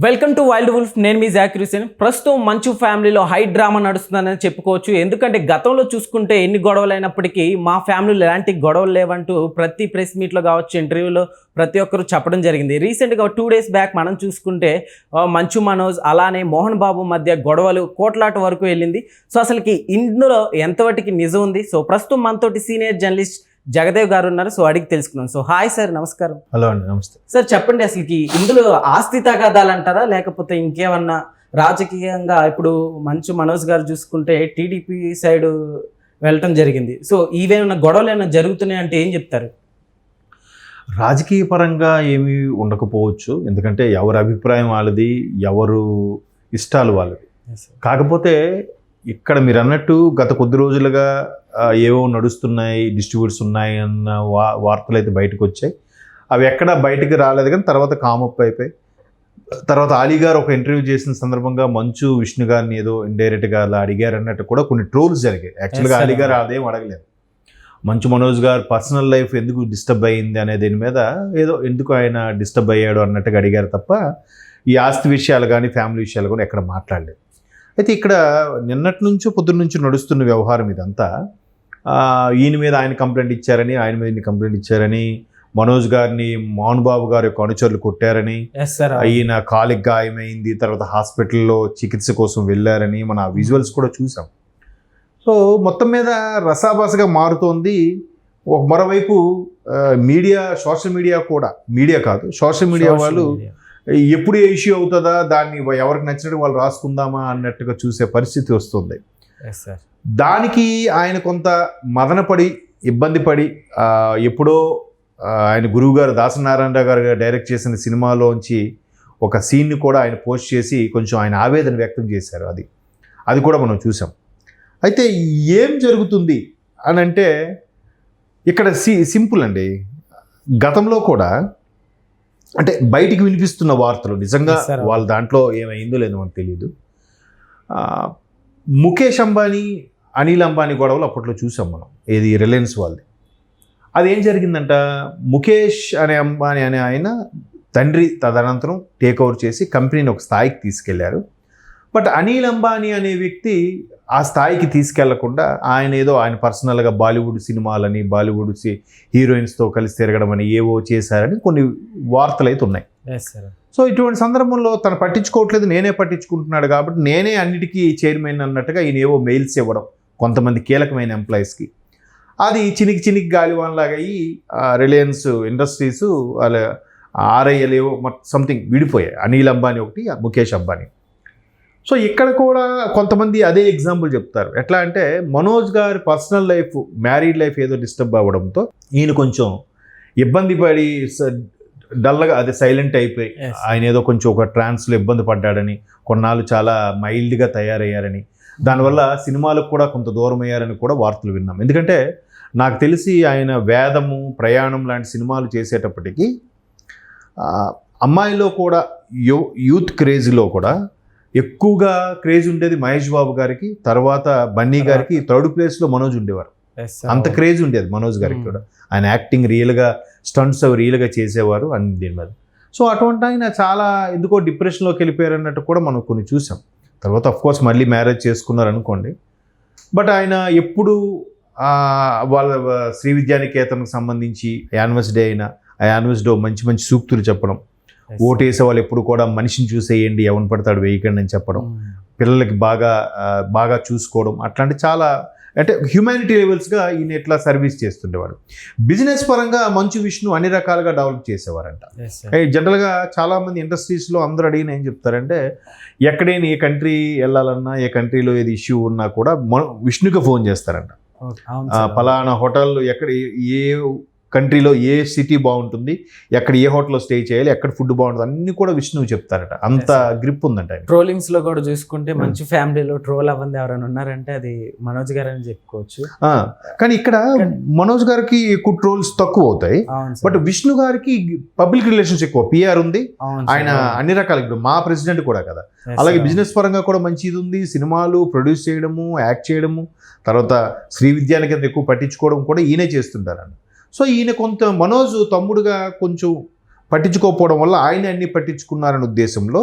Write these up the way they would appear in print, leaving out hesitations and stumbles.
Welcome to wild wolf. నేను మీ జాకిర్ హుసేన్. ప్రస్తుతం మంచు ఫ్యామిలీలో హై డ్రామా నడుస్తుందని చెప్పుకోవచ్చు. ఎందుకంటే గతంలో చూసుకుంటే ఎన్ని గొడవలు అయినప్పటికీ మా ఫ్యామిలీలో ఎలాంటి గొడవలు లేవంటూ ప్రతి ప్రెస్ మీట్లో కావచ్చు, ఇంటర్వ్యూలో ప్రతి ఒక్కరు చెప్పడం జరిగింది. రీసెంట్గా 2 days బ్యాక్ మనం చూసుకుంటే మంచు మనోజ్ అలానే మోహన్ బాబు మధ్య గొడవలు కోట్లాట వరకు వెళ్ళింది. సో అసలుకి ఇందులో ఎంతవరకు నిజం ఉంది? సో ప్రస్తుతం మనతోటి సీనియర్ జర్నలిస్ట్ జగదేవ్ గారు ఉన్నారు. సో అడిగి తెలుసుకున్నాం. సో హాయ్ సార్, నమస్కారం. హలో అండి, నమస్తే సార్. చెప్పండి, అసలుకి ఇందులో ఆస్తి తగాదాలు అంటారా, లేకపోతే ఇంకేమన్నా రాజకీయంగా? ఇప్పుడు మంచు మనోజ్ గారు చూసుకుంటే టీడీపీ సైడ్ వెళ్ళటం జరిగింది. సో ఇవేమన్నా గొడవలు ఏమైనా జరుగుతున్నాయి అంటే ఏం చెప్తారు? రాజకీయ పరంగా ఏమీ ఉండకపోవచ్చు, ఎందుకంటే ఎవరి అభిప్రాయం వాళ్ళది, ఎవరు ఇష్టాలు వాళ్ళది. కాకపోతే ఇక్కడ మీరు అన్నట్టు గత కొద్ది రోజులుగా ఏవో నడుస్తున్నాయి, డిస్ట్రిబ్యూట్స్ ఉన్నాయి అన్న వార్తలు అయితే బయటకు వచ్చాయి. అవి ఎక్కడ బయటకు రాలేదు, కానీ తర్వాత కామప్ అయిపోయి తర్వాత అలీ గారు ఒక ఇంటర్వ్యూ చేసిన సందర్భంగా మంచు విష్ణు గారిని ఏదో ఇండైరెక్ట్గా అలా అడిగారు అన్నట్టు కూడా కొన్ని ట్రోల్స్ జరిగాయి. యాక్చువల్గా అలీ గారు అదేం అడగలేదు. మంచు మనోజ్ గారు పర్సనల్ లైఫ్ ఎందుకు డిస్టర్బ్ అయ్యింది అనే దీని మీద ఏదో ఎందుకు ఆయన డిస్టర్బ్ అయ్యాడు అన్నట్టుగా అడిగారు తప్ప ఈ ఆస్తి విషయాలు కానీ ఫ్యామిలీ విషయాలు కూడా ఎక్కడ మాట్లాడలేదు. అయితే ఇక్కడ నిన్నటి నుంచో పొద్దున్న నుంచి నడుస్తున్న వ్యవహారం ఇదంతా. ఈయన మీద ఆయన కంప్లైంట్ ఇచ్చారని, ఆయన మీద ఈయన కంప్లైంట్ ఇచ్చారని, మనోజ్ గారిని మోహన్ బాబు గారి యొక్క అనుచరులు కొట్టారని, ఈయన కాలికి గాయమైంది, తర్వాత హాస్పిటల్లో చికిత్స కోసం వెళ్ళారని మన విజువల్స్ కూడా చూసాం. సో మొత్తం మీద రసాభాసగా మారుతోంది. మరోవైపు మీడియా, సోషల్ మీడియా కూడా, మీడియా కాదు సోషల్ మీడియా వాళ్ళు ఎప్పుడు ఏ ఇష్యూ అవుతుందా, దాన్ని ఎవరికి నచ్చినట్టు వాళ్ళు రాసుకుందామా అన్నట్టుగా చూసే పరిస్థితి వస్తుంది. దానికి ఆయన కొంత మదనపడి, ఇబ్బంది పడి, ఎప్పుడో ఆయన గురువు గారు దాసనారాయణరావు గారు డైరెక్ట్ చేసిన సినిమాలోంచి ఒక సీన్ని కూడా ఆయన పోస్ట్ చేసి కొంచెం ఆయన ఆవేదన వ్యక్తం చేశారు. అది కూడా మనం చూసాం. అయితే ఏం జరుగుతుంది అని అంటే ఇక్కడ సింపుల్ అండి. గతంలో కూడా అంటే బయటికి వినిపిస్తున్న వార్తలు నిజంగా వాళ్ళ దాంట్లో ఏమైందో లేదో మనకు తెలియదు. ముఖేష్ అంబానీ, అనిల్ అంబానీ గొడవలు అప్పట్లో చూసాం మనం. ఏది రిలయన్స్ వాళ్ళది. అదేం జరిగిందంట, ముఖేష్ అనే అంబానీ అనే ఆయన తండ్రి తదనంతరం టేక్ ఓవర్ చేసి కంపెనీని ఒక స్థాయికి తీసుకెళ్లారు. బట్ అనిల్ అంబానీ అనే వ్యక్తి ఆ స్థాయికి తీసుకెళ్లకుండా ఆయన ఏదో ఆయన పర్సనల్గా బాలీవుడ్ సినిమాలని, బాలీవుడ్ హీరోయిన్స్తో కలిసి తిరగడం అని ఏవో చేశారని కొన్ని వార్తలు అయితే ఉన్నాయి. సో ఇటువంటి సందర్భంలో తను పట్టించుకోవట్లేదు, నేనే పట్టించుకుంటున్నాడు కాబట్టి నేనే అన్నిటికీ చైర్మన్ అన్నట్టుగా ఈయన ఏవో మెయిల్స్ ఇవ్వడం కొంతమంది కీలకమైన ఎంప్లాయీస్కి. అది చినికి గాలివాన్లాగా అయ్యి రిలయన్స్ ఇండస్ట్రీస్ వాళ్ళ ఆర్ఐఎల్ ఏవో సంథింగ్ విడిపోయాయి. అనిల్ అంబానీ ఒకటి, ముఖేష్ అంబానీ. సో ఇక్కడ కూడా కొంతమంది అదే ఎగ్జాంపుల్ చెప్తారు. ఎట్లా అంటే మనోజ్ గారి పర్సనల్ లైఫ్, మ్యారీడ్ లైఫ్ ఏదో డిస్టర్బ్ అవ్వడంతో ఈయన కొంచెం ఇబ్బంది పడి డల్గా సైలెంట్ అయిపోయి ఆయన ఏదో కొంచెం ఒక ట్రాన్స్లో ఇబ్బంది పడ్డాడని, కొన్నాళ్ళు చాలా మైల్డ్గా తయారయ్యారని, దానివల్ల సినిమాలకు కూడా కొంత దూరం అయ్యారని కూడా వార్తలు విన్నాం. ఎందుకంటే నాకు తెలిసి ఆయన వేదము, ప్రయాణం లాంటి సినిమాలు చేసేటప్పటికీ అమ్మాయిలో కూడా యూత్ క్రేజ్లో కూడా ఎక్కువగా క్రేజ్ ఉండేది మహేష్ బాబు గారికి, తర్వాత బన్నీ గారికి, థర్డ్ ప్లేస్లో మనోజ్ ఉండేవారు. అంత క్రేజ్ ఉండేది మనోజ్ గారికి కూడా. ఆయన యాక్టింగ్ రియల్గా, స్టంట్స్ అవి రియల్గా చేసేవారు అన్ని దీని మీద. సో అటువంటి ఆయన చాలా ఎందుకో డిప్రెషన్లోకి వెళ్ళిపోయారు అన్నట్టు కూడా మనం కొన్ని చూసాం. తర్వాత అఫ్కోర్స్ మళ్ళీ మ్యారేజ్ చేసుకున్నారు అనుకోండి. బట్ ఆయన ఎప్పుడు వాళ్ళ శ్రీ విద్యానికేతన్కి సంబంధించి యానివర్సరీ అయినా ఆ యానివర్సరీ మంచి మంచి సూక్తులు చెప్పడం, ఓటేసే వాళ్ళు ఎప్పుడు కూడా మనిషిని చూసేయండి, ఎవరిని పడతాడు వేయకండి అని చెప్పడం, పిల్లలకి బాగా చూసుకోవడం, అట్లాంటి చాలా అంటే హ్యూమానిటీ లెవెల్స్గా ఈయన ఎట్లా సర్వీస్ చేస్తుండేవాడు. బిజినెస్ పరంగా మంచు విష్ణు అన్ని రకాలుగా డెవలప్ చేసేవారంట. జనరల్గా చాలామంది ఇండస్ట్రీస్లో అందరూ అడిగిన ఏం చెప్తారంటే ఎక్కడైనా ఏ కంట్రీ వెళ్ళాలన్నా, ఏ కంట్రీలో ఏది ఇష్యూ ఉన్నా కూడా విష్ణుకి ఫోన్ చేస్తారంట. పలానా హోటల్ ఎక్కడ, ఏ కంట్రీలో ఏ సిటీ బాగుంటుంది, ఎక్కడ ఏ హోటల్లో స్టే చేయాలి, ఎక్కడ ఫుడ్ బాగుంటుంది అన్ని కూడా విష్ణువు చెప్తారట. అంత గ్రిప్ ఉందంట. ట్రోలింగ్స్ లో కూడా చూసుకుంటే మంచి ఫ్యామిలీలో ట్రోల్ అవ్వంది ఎవరైనా ఉన్నారంటే అది మనోజ్ గారు అని చెప్పుకోవచ్చు. కానీ ఇక్కడ మనోజ్ గారికి ఎక్కువ ట్రోల్స్ తక్కువ అవుతాయి. బట్ విష్ణు గారికి పబ్లిక్ రిలేషన్స్ ఎక్కువ, పిఆర్ ఉంది. ఆయన అన్ని రకాల, ఇప్పుడు మా ప్రెసిడెంట్ కూడా కదా, అలాగే బిజినెస్ పరంగా కూడా మంచి ఇది ఉంది. సినిమాలు ప్రొడ్యూస్ చేయడము, యాక్ట్ చేయడము, తర్వాత శ్రీ విద్యానికేతన్ ఎక్కువ పట్టించుకోవడం కూడా ఈయనే చేస్తుంటారండి. సో ఈయన కొంత మనోజ్ తమ్ముడుగా కొంచెం పట్టించుకోకపోవడం వల్ల ఆయన అన్ని పట్టించుకున్నారనే ఉద్దేశంలో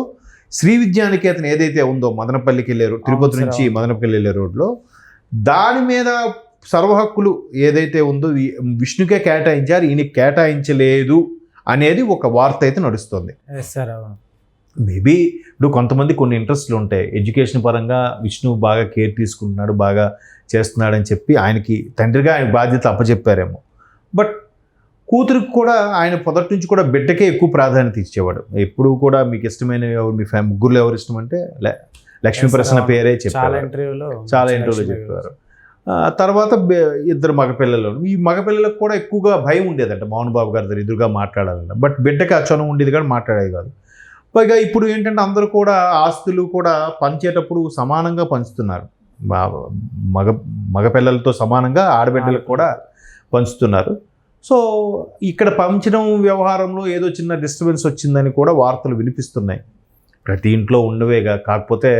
శ్రీ విద్యానికేతన్ ఏదైతే ఉందో మదనపల్లికి వెళ్ళారు, తిరుపతి అవును నుంచి సార్. మదనపల్లి వెళ్ళే రోడ్లో, దాని మీద సర్వహక్కులు ఏదైతే ఉందో విష్ణుకే కేటాయించారు, ఈయనకి కేటాయించలేదు అనేది ఒక వార్త అయితే నడుస్తుంది. ఎస్ సార్, అవును. మేబీ ఇప్పుడు కొంతమంది కొన్ని ఇంట్రెస్ట్లు ఉంటాయి, ఎడ్యుకేషన్ పరంగా విష్ణు బాగా కేర్ తీసుకుంటున్నాడు, బాగా చేస్తున్నాడని చెప్పి ఆయనకి తండ్రిగా ఆయన బాధ్యత అప్పచెప్పారేమో. బట్ కూతురికి కూడా ఆయన మొదటి నుంచి కూడా బిడ్డకే ఎక్కువ ప్రాధాన్యత ఇచ్చేవాడు. ఎప్పుడు కూడా మీకు ఇష్టమైన ఎవరు, మీ ముగ్గురులో ఎవరు ఇష్టం అంటే లక్ష్మీ ప్రసన్న పేరే చాలా చెప్పారు, ఇంటర్వ్యూలో చెప్పారు. తర్వాత ఇద్దరు మగపిల్లలు, ఈ మగపిల్లలకు కూడా ఎక్కువగా భయం ఉండేదంట మోహన్ బాబు గారి దగ్గర ఎదురుగా మాట్లాడాలంట. బట్ బిడ్డకి ఆ చనువు ఉండేది కానీ మాట్లాడేది కాదు. పైగా ఇప్పుడు ఏంటంటే అందరూ కూడా ఆస్తులు కూడా పంచేటప్పుడు సమానంగా పంచుతున్నారు. మగపిల్లలతో సమానంగా ఆడబిడ్డలకు కూడా పంచుతున్నారు. సో ఇక్కడ పంచడం వ్యవహారంలో ఏదో చిన్న డిస్టర్బెన్స్ వచ్చిందని కూడా వార్తలు వినిపిస్తున్నాయి. ప్రతి ఇంట్లో ఉండవేగా, కాకపోతే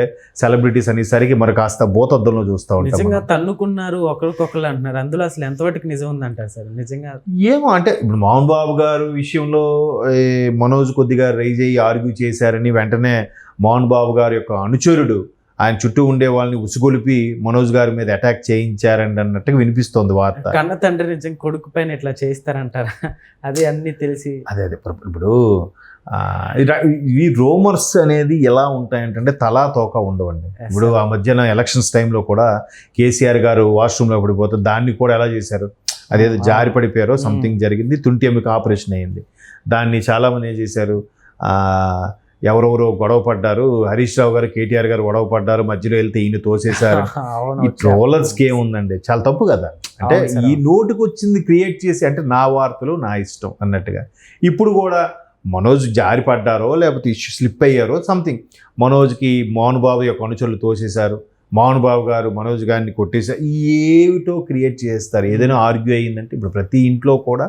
సెలబ్రిటీస్ అనేసరికి మరి కాస్త భూతద్దంలో చూస్తూ ఉంటాం. నిజంగా తన్నుకున్నారు ఒకరికొకరు అంటున్నారు, అందులో అసలు ఎంతవరకు నిజం ఉందంటారు సార్? నిజంగా ఏమో అంటే ఇప్పుడు మోహన్ బాబు గారు విషయంలో మనోజ్ కొద్దిగా రైజ్ అయ్యి ఆర్గ్యూ చేశారని వెంటనే మోహన్ బాబు గారి యొక్క అనుచరుడు ఆయన చుట్టూ ఉండే వాళ్ళని ఉసుగొలిపి మనోజ్ గారి మీద అటాక్ చేయించారండి అన్నట్టుగా వినిపిస్తోంది వార్త. కన్న తండ్రి నిజంగా కొడుకు పైన ఇట్లా చేస్తారంటారా? అదే అన్ని తెలిసి అదే ఇప్పుడు ఈ రూమర్స్ అనేది ఎలా ఉంటాయంటే తలా తోక ఉండవండి. ఇప్పుడు ఆ మధ్యన ఎలక్షన్స్ టైంలో కూడా కేసీఆర్ గారు వాష్రూమ్లో పడిపోతే దాన్ని కూడా ఎలా చేశారు, అదేదో జారి పడిపోయారో సంథింగ్ జరిగింది, తుంటి ఎముక ఆపరేషన్ అయ్యింది. దాన్ని చాలామంది ఏం చేశారు, ఎవరెవరో గొడవ పడ్డారు, హరీష్ రావు గారు కేటీఆర్ గారు గొడవ పడ్డారు, మధ్యలో వెళ్తే ఈయన తోసేశారు. ఈ ట్రోలర్స్కి ఏముందండి, చాలా తప్పు కదా. అంటే ఈ నోటికి వచ్చింది క్రియేట్ చేసి అంటే నా వార్తలు నా ఇష్టం అన్నట్టుగా. ఇప్పుడు కూడా మనోజ్ జారి పడ్డారో లేకపోతే స్లిప్ అయ్యారో సంథింగ్, మనోజ్కి మోహన్ బాబు యొక్క అనుచరులు తోసేశారు, మోహన్ బాబు గారు మనోజ్ గారిని కొట్టేశారు, ఏమిటో క్రియేట్ చేస్తారు. ఏదైనా ఆర్గ్యూ అయ్యిందంటే ఇప్పుడు ప్రతి ఇంట్లో కూడా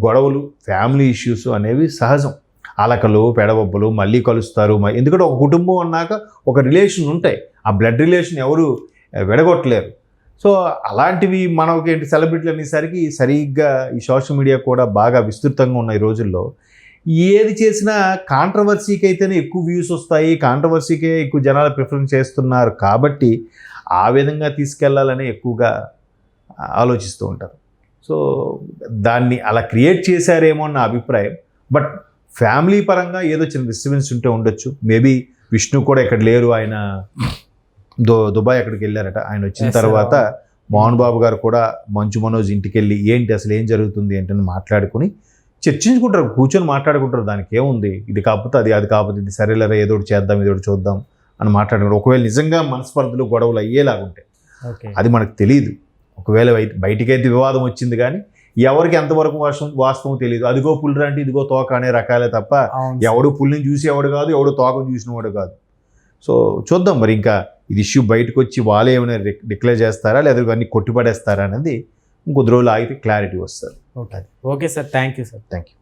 గొడవలు, ఫ్యామిలీ ఇష్యూస్ అనేవి సహజం. అలకలు పెడబొబ్బలు మళ్ళీ కలుస్తారు. ఎందుకంటే ఒక కుటుంబం అన్నాక ఒక రిలేషన్ ఉంటాయి, ఆ బ్లడ్ రిలేషన్ ఎవరు విడగొట్టలేరు. సో అలాంటివి మనకి ఏంటి సెలబ్రిటీలు అనేసరికి సరిగ్గా ఈ సోషల్ మీడియా కూడా బాగా విస్తృతంగా ఉన్న ఈ రోజుల్లో ఏది చేసినా కాంట్రవర్సీకి అయితేనే ఎక్కువ వ్యూస్ వస్తాయి, కాంట్రవర్సీకే ఎక్కువ జనాలు ప్రిఫరెన్స్ చేస్తున్నారు కాబట్టి ఆ విధంగా తీసుకెళ్లాలని ఎక్కువగా ఆలోచిస్తూ ఉంటారు. సో దాన్ని అలా క్రియేట్ చేశారేమో నా అభిప్రాయం. బట్ ఫ్యామిలీ పరంగా ఏదో చిన్న డిస్టర్బెన్స్ ఉంటే ఉండొచ్చు. మేబీ విష్ణు కూడా ఇక్కడ లేరు, ఆయన దుబాయ్ అక్కడికి వెళ్ళారట. ఆయన వచ్చిన తర్వాత మోహన్ బాబు గారు కూడా మంచు మనోజ్ ఇంటికి వెళ్ళి ఏంటి అసలు ఏం జరుగుతుంది ఏంటని మాట్లాడుకుని చర్చించుకుంటారు, కూర్చొని మాట్లాడుకుంటారు. దానికి ఏముంది, ఇది కాకపోతే అది, అది కాకపోతే ఇది, సరేలేరా ఏదో ఒకటి చేద్దాం ఏదో ఒకటి చూద్దాం అని మాట్లాడుకుంటారు. ఒకవేళ నిజంగా మనస్పర్ధలు గొడవలు అయ్యేలాగుంటాయి, అది మనకు తెలియదు. ఒకవేళ బయటికైతే వివాదం వచ్చింది కానీ ఎవరికి ఎంతవరకు వాస్తవం తెలియదు. అదిగో పుల్లు అంటే ఇదిగో తోక అనే రకాలే తప్ప ఎవడు పుల్లిని చూసేవాడు కాదు, ఎవడు తోకను చూసినవాడు కాదు. సో చూద్దాం మరి ఇంకా ఇది ఇష్యూ బయటకు వచ్చి వాళ్ళే ఏమైనా డిక్లేర్ చేస్తారా లేదా ఇవన్నీ కొట్టిపడేస్తారా అనేది ఇంకొద్ది రోజులు ఆగితే క్లారిటీ వస్తుంది. Okay sir, thank you sir. Thank you.